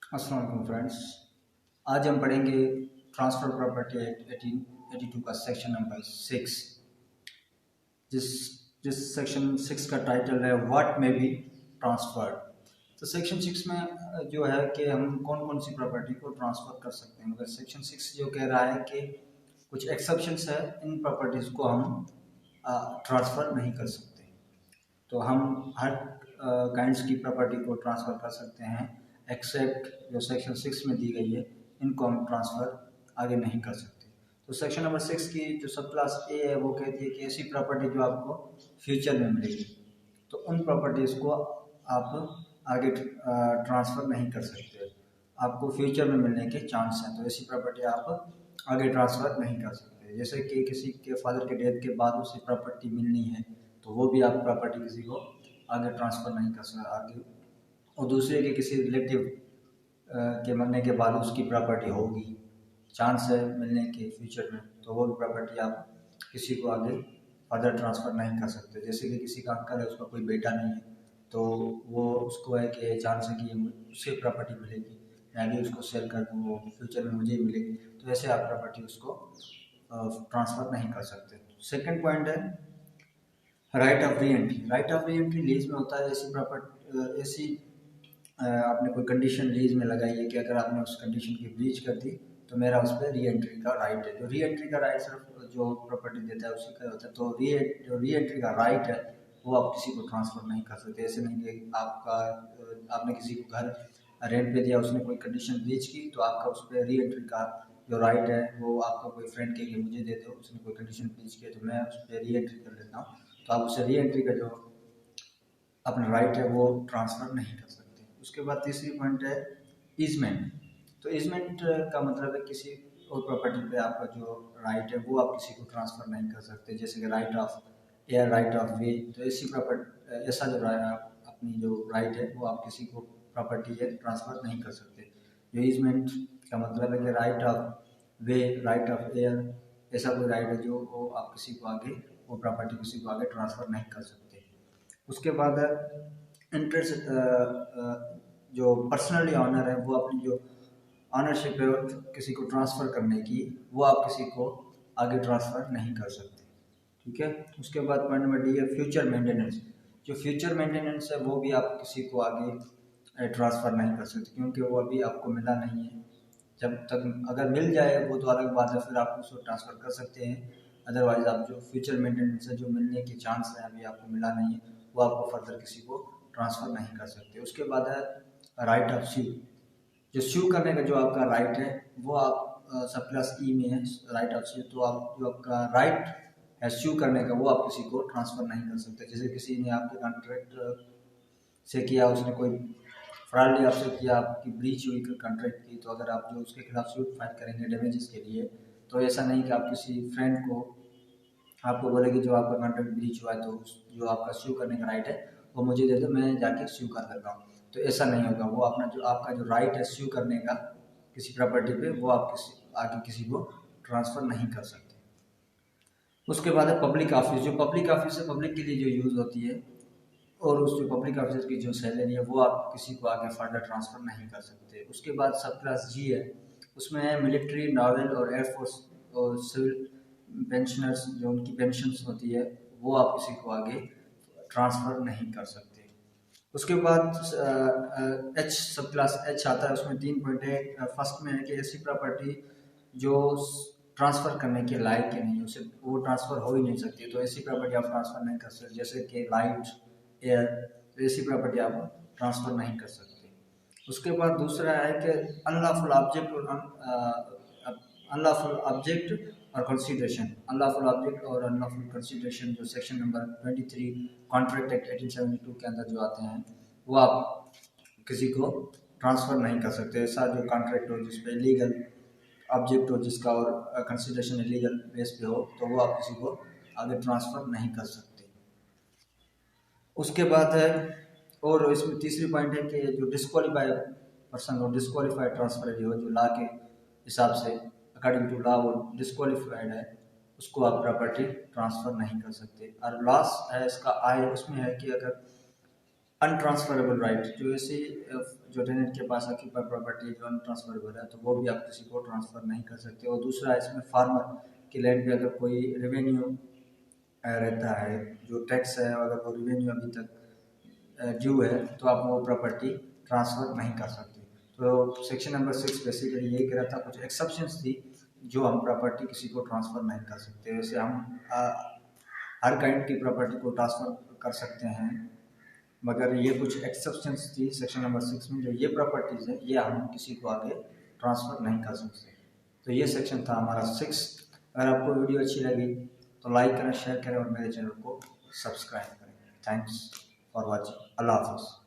अस्सलाम वालेकुम फ्रेंड्स। आज हम पढ़ेंगे ट्रांसफ़र प्रॉपर्टी एक्ट 1882 का सेक्शन नंबर 6, जिस जिस सेक्शन 6 का टाइटल है व्हाट में बी ट्रांसफर्ड। तो सेक्शन 6 में जो है कि हम कौन कौन सी प्रॉपर्टी को ट्रांसफ़र कर सकते हैं, मगर सेक्शन 6 जो कह रहा है कि कुछ एक्सेप्शंस है, इन प्रॉपर्टीज़ को हम ट्रांसफ़र नहीं कर सकते। तो हम हर काइंड्स की प्रॉपर्टी को ट्रांसफ़र कर सकते हैं एक्सेप्ट जो सेक्शन 6 में दी गई है, इनको हम ट्रांसफ़र आगे नहीं कर सकते। तो सेक्शन नंबर 6 की जो सब क्लास ए है वो कहती है कि ऐसी प्रॉपर्टी जो आपको फ्यूचर में मिलेगी, तो उन प्रॉपर्टीज़ को आप आगे ट्रांसफ़र नहीं कर सकते। आपको फ्यूचर में मिलने के चांस हैं, तो ऐसी प्रॉपर्टी आप आगे ट्रांसफ़र नहीं कर सकते। जैसे कि किसी के फादर के डेथ के बाद उसे प्रॉपर्टी मिलनी है, तो वो भी आप प्रॉपर्टी किसी को आगे ट्रांसफ़र नहीं कर सकते आगे। और दूसरे के किसी रिलेटिव के मरने के बाद उसकी प्रॉपर्टी होगी, चांस है मिलने के फ्यूचर में, तो वो भी प्रॉपर्टी आप किसी को आगे फर्दर ट्रांसफ़र नहीं कर सकते। जैसे कि किसी का अंकल है, उसका कोई बेटा नहीं है, तो वो उसको है कि चांस है कि उससे प्रॉपर्टी मिलेगी, मैं भी उसको सेल कर दूँ, वो फ्यूचर में मुझे ही मिलेगी, तो ऐसे आप प्रॉपर्टी उसको ट्रांसफ़र नहीं कर सकते। सेकेंड पॉइंट है right of re entry. Right of re entry lease में होता है। ऐसी प्रॉपर्टी ऐसी आपने कोई कंडीशन लीज में लगाई है कि अगर आपने उस कंडीशन की ब्रीच कर दी तो मेरा उस पर री एंट्री का राइट है। जो री एंट्री का राइट सिर्फ जो प्रॉपर्टी देता है उसी का होता है। तो जो री एंट्री का राइट है वो आप किसी को ट्रांसफ़र नहीं कर सकते। ऐसे नहीं कि आपने किसी को घर रेंट पे दिया, उसने कोई कंडीशन ब्रीच की, तो आपका उस पर री एंट्री का जो राइट है वो आपका कोई फ्रेंड के लिए मुझे दे दो, उसने कोई कंडीशन ब्रीच किया तो मैं उस पर री एंट्री कर लेता हूँ, तो आप उसे री एंट्री का जो अपना राइट है वो ट्रांसफ़र नहीं कर सकते। उसके बाद तीसरी पॉइंट है ईजमेंट। तो ईजमेंट का मतलब है किसी और प्रॉपर्टी पे आपका जो राइट है वो आप किसी को ट्रांसफ़र नहीं कर सकते। जैसे कि right of air, right of वे, तो ऐसी प्रॉपर्टी ऐसा जो अपनी जो राइट है वो आप किसी को प्रॉपर्टी है ट्रांसफ़र नहीं कर सकते। जो ईजमेंट का मतलब है कि right of way, right of air, ऐसा कोई राइट है जो वो आप किसी को आगे वो प्रॉपर्टी किसी को आगे ट्रांसफ़र नहीं कर सकते। उसके बाद इंटरेस्ट जो पर्सनली ऑनर है वो अपनी जो ऑनरशिप है किसी को ट्रांसफ़र करने की, वो आप किसी को आगे ट्रांसफ़र नहीं कर सकते। ठीक है। उसके बाद पॉइंट नंबर डी है फ्यूचर मेंटेनेंस। जो फ्यूचर मेंटेनेंस है वो भी आप किसी को आगे ट्रांसफ़र नहीं कर सकते, क्योंकि वो अभी आपको मिला नहीं है। जब तक अगर मिल जाए वो तो अलग बात है, फिर आप उसको ट्रांसफ़र कर सकते हैं। अदरवाइज़ आप जो फ्यूचर मेंटेनेंस है जो मिलने के चांस हैं अभी आपको मिला नहीं है, वो आपको फर्दर किसी को ट्रांसफ़र नहीं कर सकते। उसके बाद है राइट ऑफ स्यू। जो स्यू करने का जो आपका राइट है वो आप सब क्लास ई में है राइट ऑफ स्यू। तो आप जो आपका राइट है स्यू करने का वो आप किसी को ट्रांसफ़र नहीं कर सकते। जैसे किसी ने आपके कॉन्ट्रैक्ट से किया, उसने कोई फ्रॉडली आपसे किया, आपकी ब्रीच हुई कॉन्ट्रैक्ट की, तो अगर आप जो उसके खिलाफ सूट फाइल करेंगे डैमेजेस के लिए, तो ऐसा नहीं कि आप किसी फ्रेंड को आपको बोले कि जो आपका कॉन्ट्रैक्ट ब्रीच हुआ है तो जो आपका स्यू करने का राइट है वो मुझे दे दो, मैं जाके स्यू कर देता हूँ, तो ऐसा नहीं होगा। वो अपना जो आपका जो राइट है स्यू करने का किसी प्रॉपर्टी पे, वो आप आगे किसी को ट्रांसफ़र नहीं कर सकते। उसके बाद है पब्लिक ऑफिस। जो पब्लिक ऑफिस है पब्लिक के लिए जो यूज़ होती है, और उस जो पब्लिक ऑफिसर की जो सैलरी है वो आप किसी को आगे फर्दर ट्रांसफ़र नहीं कर सकते। उसके बाद सब क्लास जी है, उसमें है मिलिट्री, नावल और एयरफोर्स और सिविल पेंशनर्स, जो उनकी पेंशन्स होती है वो आप किसी को आगे ट्रांसफ़र नहीं कर सकते। उसके बाद एच सब क्लास एच आता है, उसमें 3 पॉइंट है। फर्स्ट में है कि ऐसी प्रॉपर्टी जो ट्रांसफ़र करने के लायक ही नहीं, उसे वो ट्रांसफ़र हो ही नहीं सकती, तो ऐसी प्रॉपर्टी आप ट्रांसफ़र नहीं कर सकते। जैसे कि लाइट, एयर, तो ऐसी प्रॉपर्टी आप ट्रांसफ़र नहीं कर सकते। उसके बाद दूसरा है कि अनलॉफुल ऑब्जेक्ट और अनलॉफुल ऑब्जेक्ट और कंसीडरेशन। अनलॉफुल ऑब्जेक्ट और अनलॉफुल कंसीडरेशन जो सेक्शन नंबर 23 कॉन्ट्रैक्ट एक्ट 1872 के अंदर जो आते हैं, वो आप किसी को ट्रांसफ़र नहीं कर सकते। ऐसा जो कॉन्ट्रैक्ट हो जिस पे लीगल ऑब्जेक्ट हो जिसका और कंसीडरेशन लीगल बेस पे हो, तो वो आप किसी को आगे ट्रांसफ़र नहीं कर सकते। उसके बाद है, और इसमें तीसरी पॉइंट है कि जो डिस्क्वालीफाई पर्सन हो, डिस्क्वालीफाइड ट्रांसफर हो, जो लॉ के हिसाब से अकॉर्डिंग टू लॉ वो डिस्क्वालीफाइड है, उसको आप प्रॉपर्टी ट्रांसफ़र नहीं कर सकते। और लास्ट है इसका आय। उसमें है कि अगर अनट्रांसफरेबल राइट, जो ऐसी जो टेनेंट के पास ऑक्यूपाई प्रॉपर्टी जो अनट्रांसफरेबल है तो वो भी आप किसी को ट्रांसफ़र नहीं कर सकते। और दूसरा इसमें फार्मर की लैंड पे अगर कोई रेवेन्यू रहता है, जो टैक्स है, अगर वो रेवेन्यू अभी तक ड्यू है तो आप वो प्रॉपर्टी ट्रांसफ़र नहीं कर सकते। तो सेक्शन नंबर 6 बेसिकली यही कह रहा था, कुछ एक्सेप्शंस थी जो हम प्रॉपर्टी किसी को ट्रांसफ़र नहीं कर सकते। वैसे हम हर काइंड की प्रॉपर्टी को ट्रांसफ़र कर सकते हैं, मगर ये कुछ एक्सेप्शंस थी सेक्शन नंबर 6 में, जो ये प्रॉपर्टीज़ है ये हम किसी को आगे ट्रांसफ़र नहीं कर सकते। तो ये सेक्शन था हमारा 6। अगर आपको वीडियो अच्छी लगी तो लाइक करें, शेयर करें और मेरे चैनल को सब्सक्राइब करें। Thanks for watching. अल्लाह हाफ़िज़।